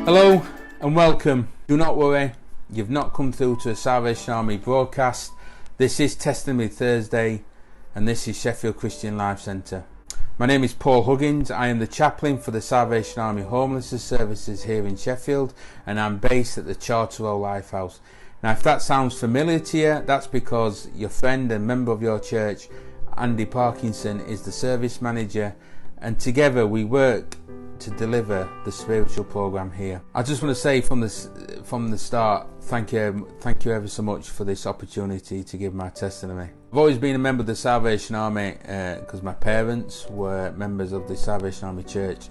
Hello and welcome. Do not worry, you've not come through to a Salvation Army broadcast. This is Testimony Thursday and this is Sheffield Christian Life Centre. My name is Paul Huggins. I am the chaplain for the Salvation Army Homelessness Services here in Sheffield, and I'm based at the Charterhoe Lifehouse. Now, if that sounds familiar to you, that's because your friend and member of your church, Andy Parkinson, is the service manager, and together we work to deliver the spiritual program here. I just want to say from the start, thank you ever so much for this opportunity to give my testimony. I've always been a member of the Salvation Army because my parents were members of the Salvation Army Church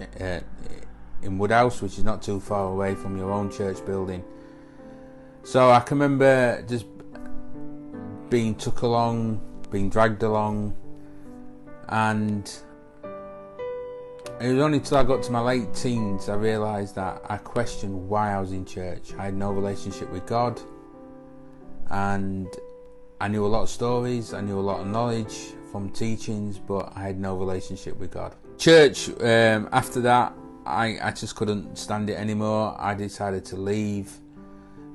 in Woodhouse, which is not too far away from your own church building. So I can remember just being took along, being dragged along, and it was only until I got to my late teens I realised that I questioned why I was in church. I had no relationship with God, and I knew a lot of stories, I knew a lot of knowledge from teachings, but I had no relationship with God. Church, after that, I just couldn't stand it anymore. I decided to leave.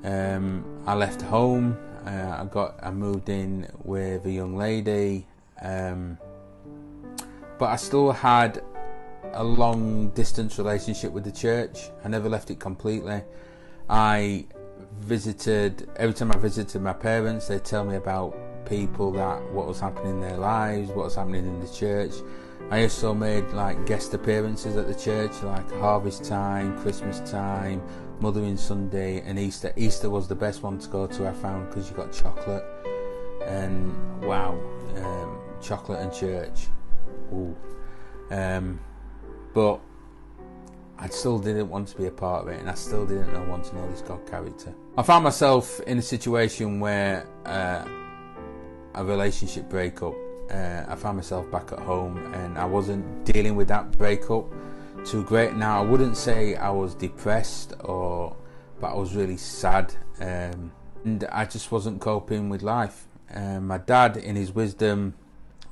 I left home. I moved in with a young lady, but I still had a long distance relationship with the church. I never left it completely. Every time I visited my parents, they'd tell me about what was happening in their lives, what was happening in the church. I also made guest appearances at the church, like harvest time, Christmas time, Mothering Sunday and Easter. Easter was the best one to go to, I found, because you got chocolate, and chocolate and church. Ooh. But I still didn't want to be a part of it, and I still didn't want to know this God character. I found myself in a situation where a relationship breakup. I found myself back at home, and I wasn't dealing with that breakup too great. Now, I wouldn't say I was depressed, but I was really sad, and I just wasn't coping with life. My dad, in his wisdom,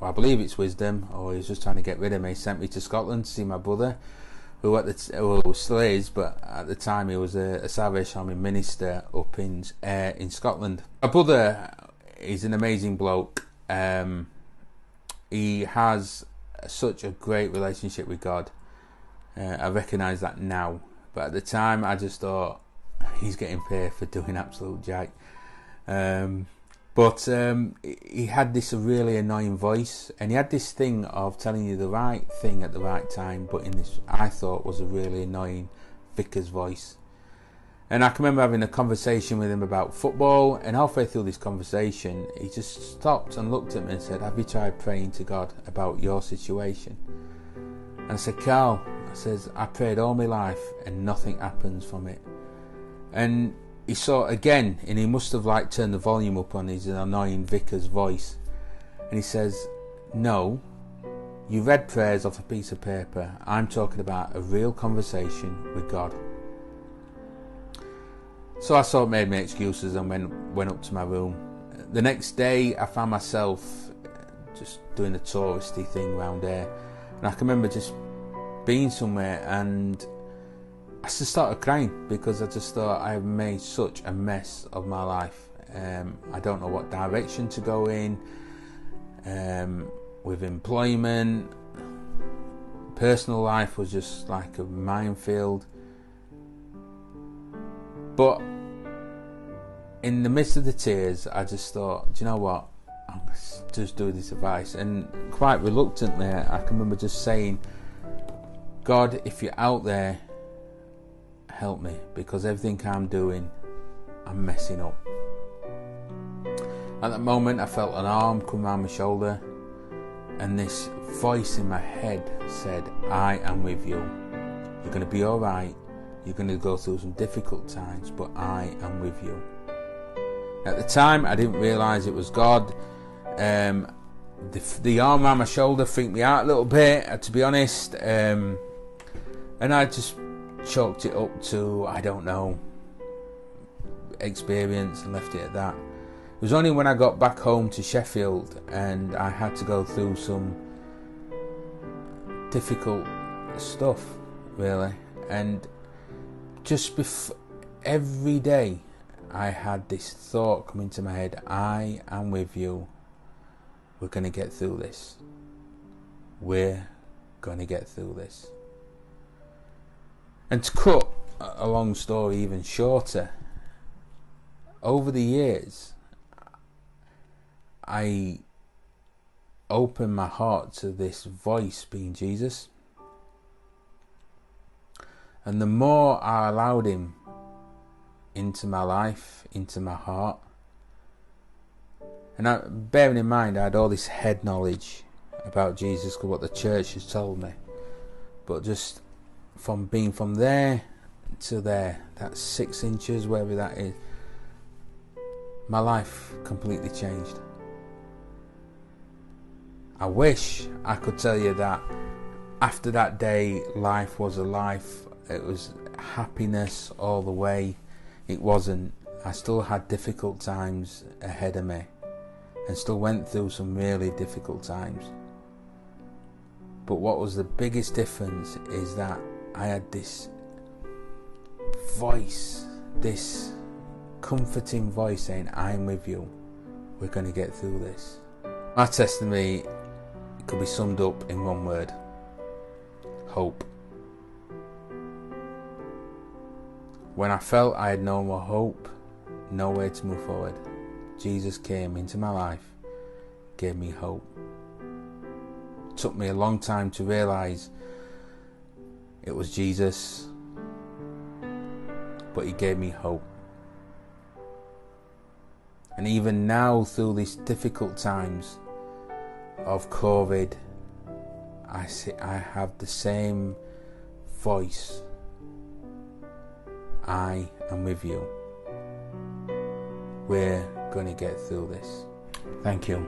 I believe it's wisdom, or he was just trying to get rid of me, sent me to Scotland to see my brother, who still is, but at the time he was a Salvation Army minister up in Scotland. My brother is an amazing bloke. He has such a great relationship with God. I recognise that now, but at the time I just thought, he's getting paid for doing absolute jack. But he had this really annoying voice, and he had this thing of telling you the right thing at the right time, but in this, I thought, was a really annoying vicar's voice. And I can remember having a conversation with him about football, and halfway through this conversation, he just stopped and looked at me and said, "Have you tried praying to God about your situation?" And I said, "Carl," I prayed all my life and nothing happens from it. And he saw again, and he must have turned the volume up on his annoying vicar's voice, and he says, "No, you read prayers off a piece of paper. I'm talking about a real conversation with God." So I sort of made my excuses and went up to my room. The next day I found myself just doing a touristy thing around there, and I can remember just being somewhere, and I just started crying because I just thought, I have made such a mess of my life. I don't know what direction to go in with employment. Personal life was just like a minefield. But in the midst of the tears, I just thought, do you know what? I'm just doing this advice. And quite reluctantly, I can remember just saying, "God, if you're out there, help me, because everything I'm doing, I'm messing up." At that moment I felt an arm come around my shoulder, and this voice in my head said, "I am with you. You're going to be alright. You're going to go through some difficult times, but I am with you." At the time I didn't realise it was God. The arm around my shoulder freaked me out a little bit, to be honest, and I just chalked it up to, I don't know, experience, and left it at that. It was only when I got back home to Sheffield and I had to go through some difficult stuff, really, and every day I had this thought come into my head: I am with you. We're going to get through this. We're going to get through this. And to cut a long story even shorter, over the years, I opened my heart to this voice being Jesus. And the more I allowed him into my life, into my heart, and bearing in mind I had all this head knowledge about Jesus because what the church has told me, but just from being from there to there, that's 6 inches, wherever that is, my life completely changed. I wish I could tell you that after that day life was a life, it was happiness all the way. It wasn't. I still had difficult times ahead of me and still went through some really difficult times. But what was the biggest difference is that I had this voice, this comforting voice saying, I'm with you. We're going to get through this. My testimony could be summed up in one word: hope. When I felt I had no more hope, no way to move forward, Jesus came into my life, gave me hope. It took me a long time to realise it was Jesus, but he gave me hope. And even now, through these difficult times of COVID, I have the same voice: I am with you. We're going to get through this. Thank you.